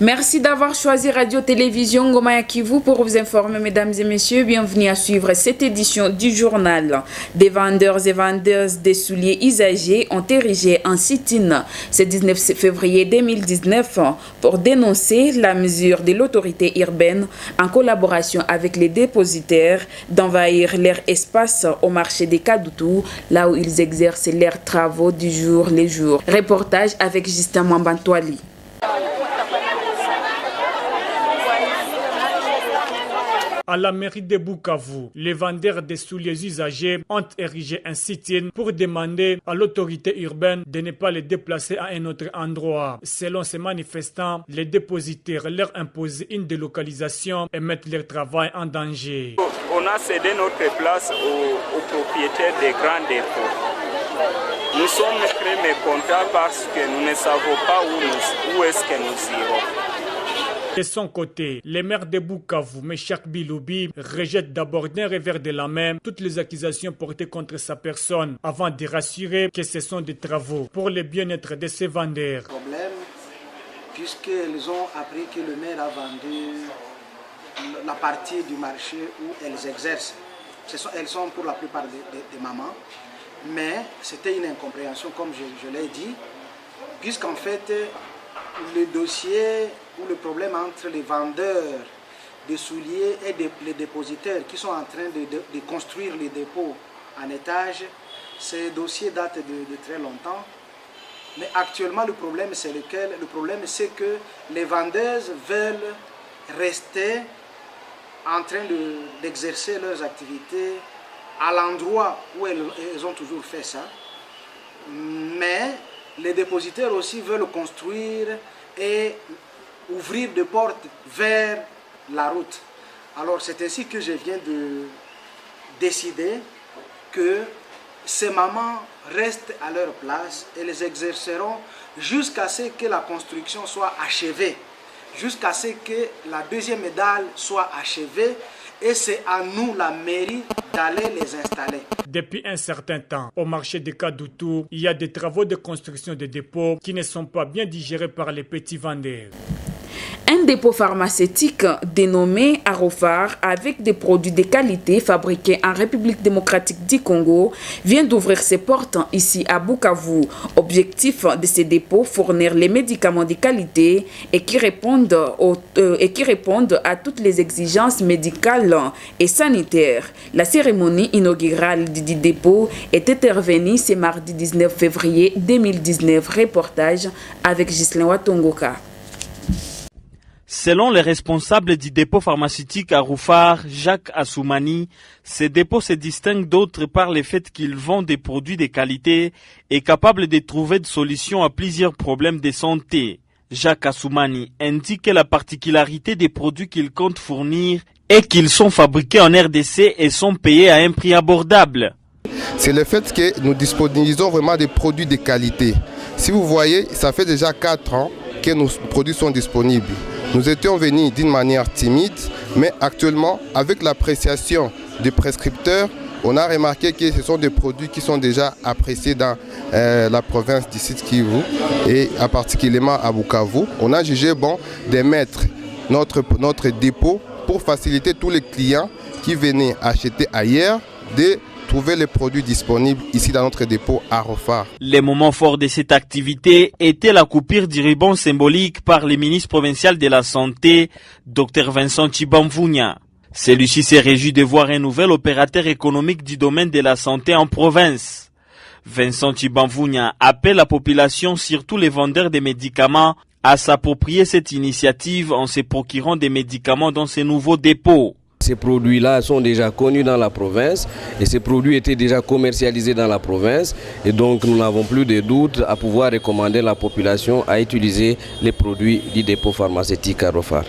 Merci d'avoir choisi Radio-Télévision Ngoma ya Kivu pour vous informer, mesdames et messieurs. Bienvenue à suivre cette édition du journal. Des vendeurs et vendeuses des souliers usagés ont érigé un sit-in ce 19 février 2019 pour dénoncer la mesure de l'autorité urbaine en collaboration avec les dépositaires d'envahir leur espace au marché des Kadoutou, là où ils exercent leurs travaux du jour le jour. Reportage avec Justin Mwambantwali. À la mairie de Bukavu, les vendeurs de souliers usagés ont érigé un sit-in pour demander à l'autorité urbaine de ne pas les déplacer à un autre endroit. Selon ces manifestants, les dépositaires leur imposent une délocalisation et mettent leur travail en danger. On a cédé notre place aux propriétaires des grands dépôts. Nous sommes très mécontents parce que nous ne savons pas où est-ce que nous irons. De son côté, le maire de Bukavu, Meshak Biloubi, rejette d'abord d'un revers de la main toutes les accusations portées contre sa personne avant de rassurer que ce sont des travaux pour le bien-être de ses vendeurs. Problème, puisqu'ils ont appris que le maire a vendu la partie du marché où elles exercent. Elles sont pour la plupart des mamans, mais c'était une incompréhension comme je l'ai dit, puisqu'en fait le dossier ou le problème entre les vendeurs de souliers et les dépositaires qui sont en train de construire les dépôts en étage, ces dossiers datent de très longtemps. Mais actuellement, le problème, c'est lequel? Le problème, c'est que les vendeuses veulent rester en train d'exercer leurs activités à l'endroit où elles ont toujours fait ça. Mais les dépositaires aussi veulent construire et ouvrir des portes vers la route. Alors c'est ainsi que je viens de décider que ces mamans restent à leur place et les exerceront jusqu'à ce que la construction soit achevée, jusqu'à ce que la deuxième dalle soit achevée. Et c'est à nous, la mairie, d'aller les installer. Depuis un certain temps, au marché de Kadoutou, il y a des travaux de construction de dépôts qui ne sont pas bien digérés par les petits vendeurs. Un dépôt pharmaceutique dénommé Arofar, avec des produits de qualité fabriqués en République démocratique du Congo, vient d'ouvrir ses portes ici à Bukavu. Objectif de ces dépôts, fournir les médicaments de qualité et qui répondent à toutes les exigences médicales et sanitaires. La cérémonie inaugurale du dépôt est intervenue ce mardi 19 février 2019. Reportage avec Ghislain Watongoka. Selon les responsables du dépôt pharmaceutique à Roufar, Jacques Assoumani, ces dépôts se distinguent d'autres par le fait qu'ils vendent des produits de qualité et capables de trouver des solutions à plusieurs problèmes de santé. Jacques Assoumani indique que la particularité des produits qu'ils comptent fournir est qu'ils sont fabriqués en RDC et sont payés à un prix abordable. C'est le fait que nous disponibilisons vraiment des produits de qualité. Si vous voyez, ça fait déjà 4 ans que nos produits sont disponibles. Nous étions venus d'une manière timide, mais actuellement, avec l'appréciation des prescripteurs, on a remarqué que ce sont des produits qui sont déjà appréciés dans la province du Sud Kivu et particulièrement à Bukavu. On a jugé bon de mettre notre dépôt pour faciliter tous les clients qui venaient acheter ailleurs de trouver les produits disponibles ici dans notre dépôt à Rofar. Les moments forts de cette activité étaient la coupure du ruban symbolique par le ministre provincial de la Santé, Dr Vincent Chibamvunya. Celui-ci s'est réjoui de voir un nouvel opérateur économique du domaine de la santé en province. Vincent Chibamvunya appelle la population, surtout les vendeurs de médicaments, à s'approprier cette initiative en se procurant des médicaments dans ces nouveaux dépôts. Ces produits-là sont déjà connus dans la province et ces produits étaient déjà commercialisés dans la province et donc nous n'avons plus de doute à pouvoir recommander la population à utiliser les produits du dépôt pharmaceutique à Rofar.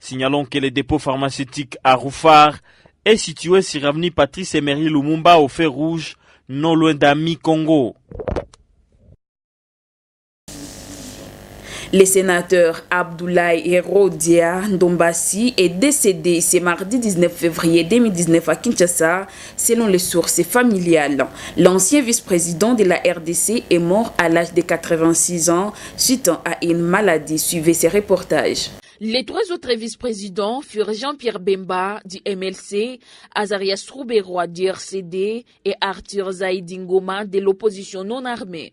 Signalons que le dépôt pharmaceutique à Rofar est situé sur avenue Patrice Emery Lumumba au Fer Rouge, non loin d'Ami Congo. Le sénateur Abdoulaye Herodia Ndombassi est décédé ce mardi 19 février 2019 à Kinshasa, selon les sources familiales. L'ancien vice-président de la RDC est mort à l'âge de 86 ans suite à une maladie. Suivez ces reportages. Les trois autres vice-présidents furent Jean-Pierre Bemba du MLC, Azarias Rouberoy du RCD et Arthur Zaïdi Ngoma de l'opposition non armée.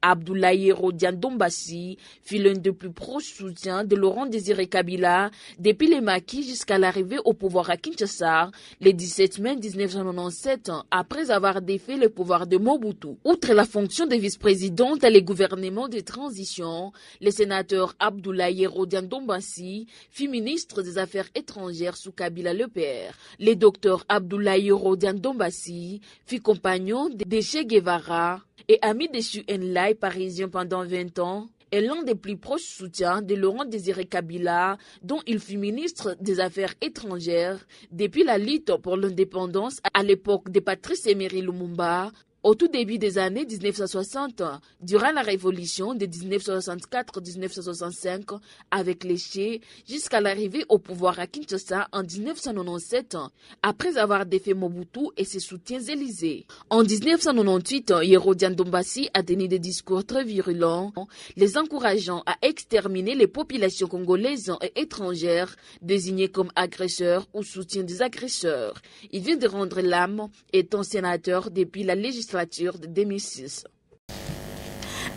Abdoulaye Herodia Ndombassi fut l'un des plus proches soutiens de Laurent Désiré Kabila depuis les maquis jusqu'à l'arrivée au pouvoir à Kinshasa le 17 mai 1997 après avoir défait le pouvoir de Mobutu. Outre la fonction de vice-président dans les gouvernements de transition, le sénateur Abdoulaye Herodia Ndombassi fut ministre des Affaires étrangères sous Kabila le père. Le docteur Abdoulaye Herodia Ndombassi fut compagnon de Che Guevara et ami de Su Enlai parisien pendant 20 ans, est l'un des plus proches soutiens de Laurent Désiré Kabila, dont il fut ministre des Affaires étrangères depuis la lutte pour l'indépendance à l'époque de Patrice Emery Lumumba. Au tout début des années 1960, durant la révolution de 1964-1965 avec les Che, jusqu'à l'arrivée au pouvoir à Kinshasa en 1997, après avoir défait Mobutu et ses soutiens élysées. En 1998, Herodia Ndombassi a tenu des discours très virulents, les encourageant à exterminer les populations congolaises et étrangères désignées comme agresseurs ou soutiens des agresseurs. Il vient de rendre l'âme, étant sénateur depuis la législature de 2006.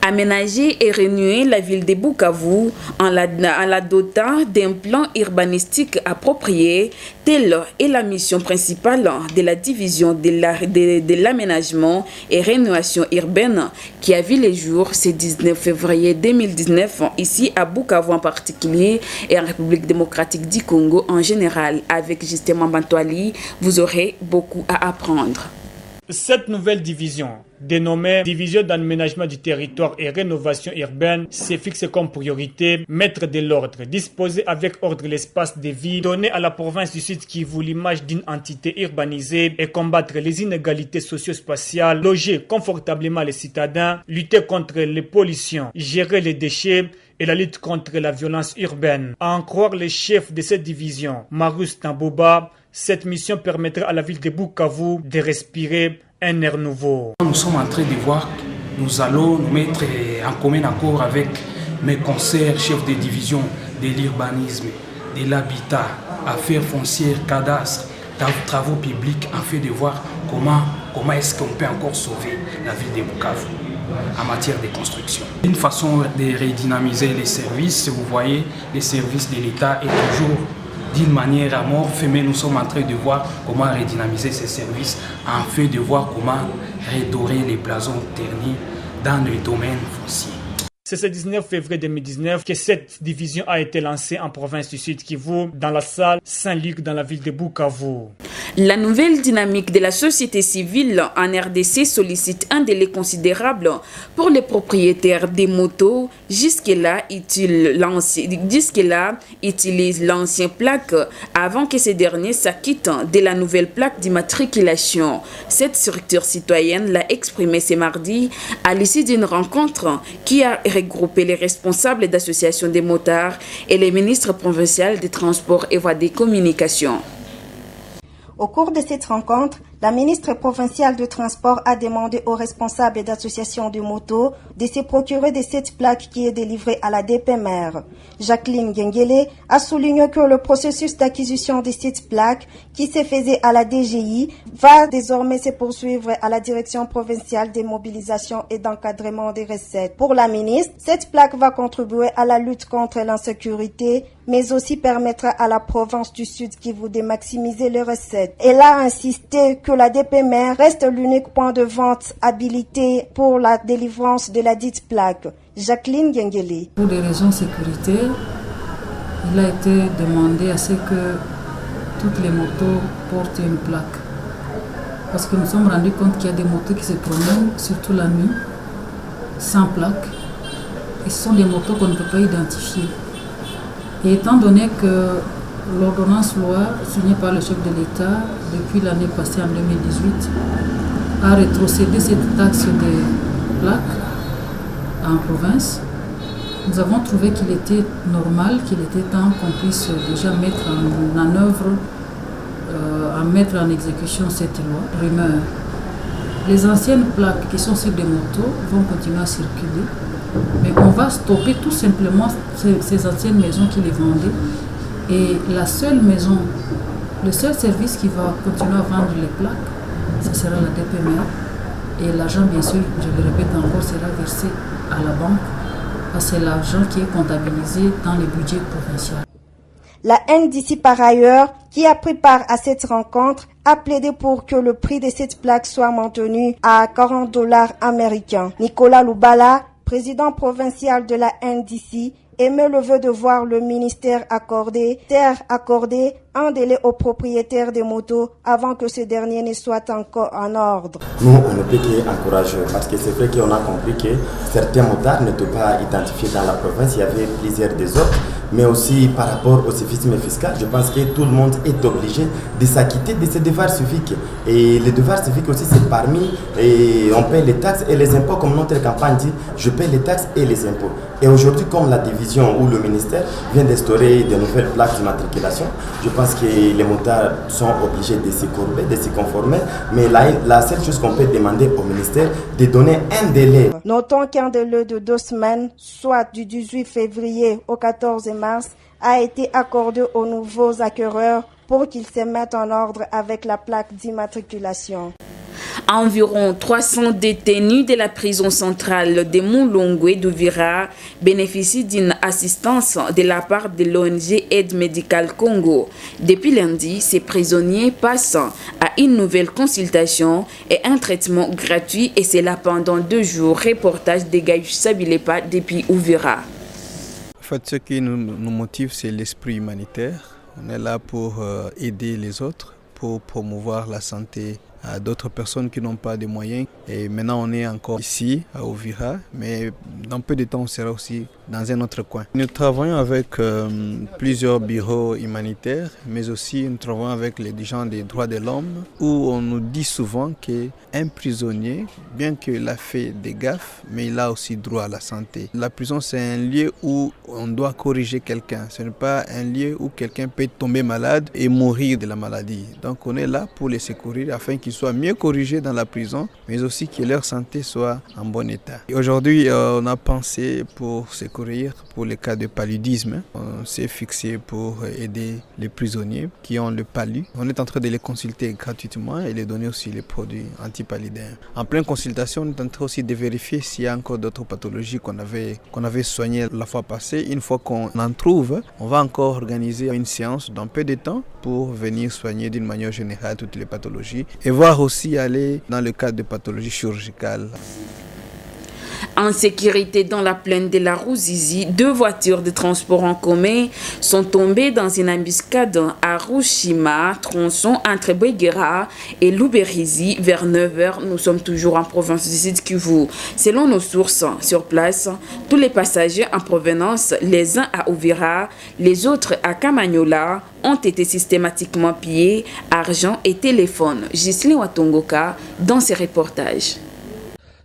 Aménager et renouer la ville de Bukavu en la dotant d'un plan urbanistique approprié, telle est la mission principale de la division de l'aménagement et rénovation urbaine qui a vu le jour ce 19 février 2019 ici à Bukavu en particulier et en République démocratique du Congo en général. Avec Justement Bantouali, vous aurez beaucoup à apprendre. Cette nouvelle division, dénommée Division d'aménagement du territoire et rénovation urbaine, se fixe comme priorité mettre de l'ordre, disposer avec ordre l'espace de vie, donner à la province du Sud Kivu l'image d'une entité urbanisée et combattre les inégalités socio-spatiales, loger confortablement les citadins, lutter contre les pollutions, gérer les déchets et la lutte contre la violence urbaine. À en croire les chefs de cette division, Marus Tamboba, cette mission permettra à la ville de Bukavu de respirer un air nouveau. Nous sommes en train de voir que nous allons nous mettre en commun accord avec mes conseillers, chefs de division de l'urbanisme, de l'habitat, affaires foncières, cadastre, travaux publics, afin de voir comment est-ce qu'on peut encore sauver la ville de Bukavu en matière de construction. Une façon de redynamiser les services, vous voyez, les services de l'État est toujours d'une manière amorphe, mais nous sommes en train de voir comment redynamiser ces services, afin de voir comment redorer les blasons ternis dans le domaine foncier. C'est ce 19 février 2019 que cette division a été lancée en province du Sud Kivu, dans la salle Saint-Luc, dans la ville de Bukavu. La nouvelle dynamique de la société civile en RDC sollicite un délai considérable pour les propriétaires des motos. Jusque-là, utilisent l'ancienne plaque avant que ces derniers s'acquittent de la nouvelle plaque d'immatriculation. Cette structure citoyenne l'a exprimé ce mardi à l'issue d'une rencontre qui a regroupé les responsables d'associations des motards et les ministres provinciaux des Transports et Voies des Communications. Au cours de cette rencontre, la ministre provinciale de Transport a demandé aux responsables d'associations de motos de se procurer de cette plaque qui est délivrée à la DPMR. Jacqueline Gengele a souligné que le processus d'acquisition de cette plaque qui se faisait à la DGI va désormais se poursuivre à la Direction provinciale des mobilisations et d'encadrement des recettes. Pour la ministre, cette plaque va contribuer à la lutte contre l'insécurité, mais aussi permettra à la province du Sud Kivu de maximiser les recettes. Elle a insisté que la DPMR reste l'unique point de vente habilité pour la délivrance de la dite plaque. Jacqueline Gengele. Pour des raisons sécuritaires, il a été demandé à ce que toutes les motos portent une plaque. Parce que nous nous sommes rendus compte qu'il y a des motos qui se promènent, surtout la nuit, sans plaque. Et ce sont des motos qu'on ne peut pas identifier. Et étant donné que l'ordonnance loi signée par le chef de l'État depuis l'année passée en 2018 a rétrocédé cette taxe de plaques en province, nous avons trouvé qu'il était normal, qu'il était temps qu'on puisse déjà mettre en œuvre, mettre en exécution cette loi rumeur. Les anciennes plaques qui sont sur des motos vont continuer à circuler, mais on va stopper tout simplement ces anciennes maisons qui les vendaient. Et la seule maison, le seul service qui va continuer à vendre les plaques, ce sera la DPMR. Et l'argent, bien sûr, je le répète encore, sera versé à la banque, parce que c'est l'argent qui est comptabilisé dans les budgets provinciaux. La NDC, par ailleurs, qui a pris part à cette rencontre, a plaidé pour que le prix de cette plaque soit maintenu à $40 américains. Nicolas Loubala, président provincial de la NDC, émet le vœu de voir le ministère accorder un délai aux propriétaires des motos avant que ce dernier ne soit encore en ordre. Nous, on ne peut qu'encourager parce que c'est vrai qu'on a compris que certains motards n'étaient pas identifiés dans la province. Il y avait plusieurs désordres, mais aussi par rapport au civisme fiscal, je pense que tout le monde est obligé de s'acquitter de ses devoirs civiques. Et les devoirs civiques aussi, c'est parmi, et on paie les taxes et les impôts, comme notre campagne dit, je paie les taxes et les impôts. Et aujourd'hui, comme la division ou le ministère vient d'instaurer de nouvelles plaques d'immatriculation, je pense que les motards sont obligés de s'y courber, de s'y conformer. Mais la seule chose qu'on peut demander au ministère, de donner un délai. Notons qu'un délai de 2 semaines, soit du 18 février au 14 mars, a été accordé aux nouveaux acquéreurs pour qu'ils se mettent en ordre avec la plaque d'immatriculation. Environ 300 détenus de la prison centrale de Mulongwe d'Uvira bénéficient d'une assistance de la part de l'ONG Aide Médicale Congo. Depuis lundi, ces prisonniers passent à une nouvelle consultation et un traitement gratuit, et c'est là pendant 2 jours. Reportage de Gaïch Sabilepa depuis Uvira. En fait, ce qui nous motive, c'est l'esprit humanitaire. On est là pour aider les autres, pour promouvoir la santé à d'autres personnes qui n'ont pas de moyens. Et maintenant, on est encore ici, à Uvira, mais dans peu de temps, on sera aussi dans un autre coin. Nous travaillons avec plusieurs bureaux humanitaires, mais aussi nous travaillons avec les gens des droits de l'homme, où on nous dit souvent qu'un prisonnier, bien qu'il a fait des gaffes, mais il a aussi droit à la santé. La prison, c'est un lieu où on doit corriger quelqu'un. Ce n'est pas un lieu où quelqu'un peut tomber malade et mourir de la maladie. Donc on est là pour les secourir afin qu'ils soient mieux corrigés dans la prison, mais aussi que leur santé soit en bon état. Et aujourd'hui, on a pensé pour secourir pour les cas de paludisme. On s'est fixé pour aider les prisonniers qui ont le palu. On est en train de les consulter gratuitement et les donner aussi les produits antipaludins. En pleine consultation, on est en train aussi de vérifier s'il y a encore d'autres pathologies qu'on avait soignées la fois passée. Une fois qu'on en trouve, on va encore organiser une séance dans peu de temps pour venir soigner d'une manière générale toutes les pathologies et voir aussi aller dans le cadre de pathologies chirurgicales. En sécurité dans la plaine de la Ruzizi, 2 voitures de transport en commun sont tombées dans une embuscade à Rushima, tronçon entre Bouguera et Luberizi vers 9h. Nous sommes toujours en province du Sud Kivu. Selon nos sources sur place, tous les passagers en provenance, les uns à Uvira, les autres à Kamanyola, ont été systématiquement pillés, argent et téléphone. Gisli Watongoka dans ses reportages.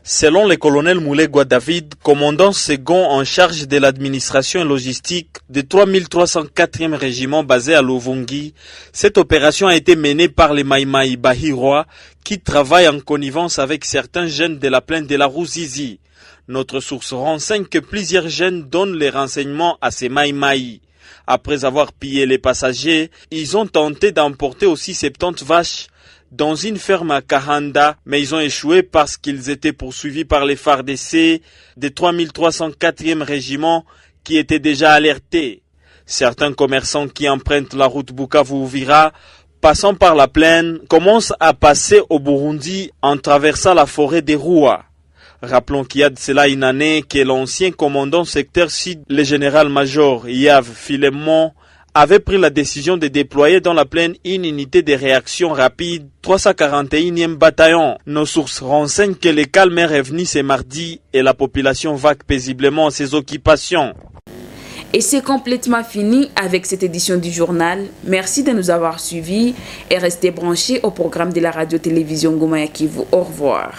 Selon le colonel Moulegwa David, commandant second en charge de l'administration et logistique du 3304e régiment basé à Lovungi, cette opération a été menée par les Maïmaï Bahirois qui travaillent en connivence avec certains jeunes de la plaine de la Ruzizi. Notre source renseigne que plusieurs jeunes donnent les renseignements à ces Maïmaï. Après avoir pillé les passagers, ils ont tenté d'emporter aussi 70 vaches dans une ferme à Kahanda, mais ils ont échoué parce qu'ils étaient poursuivis par les FARDC des 3304e régiment qui étaient déjà alertés. Certains commerçants qui empruntent la route Bukavu-Uvira, passant par la plaine, commencent à passer au Burundi en traversant la forêt des Roua. Rappelons qu'il y a de cela une année que l'ancien commandant secteur sud, le général-major Yav Filemon, avait pris la décision de déployer dans la plaine une unité de réaction rapide, 341e bataillon. Nos sources renseignent que le calme est revenu ce mardi et la population vague paisiblement à ses occupations. Et c'est complètement fini avec cette édition du journal. Merci de nous avoir suivis et restez branchés au programme de la radio-télévision Goma ya Kivu. Au revoir.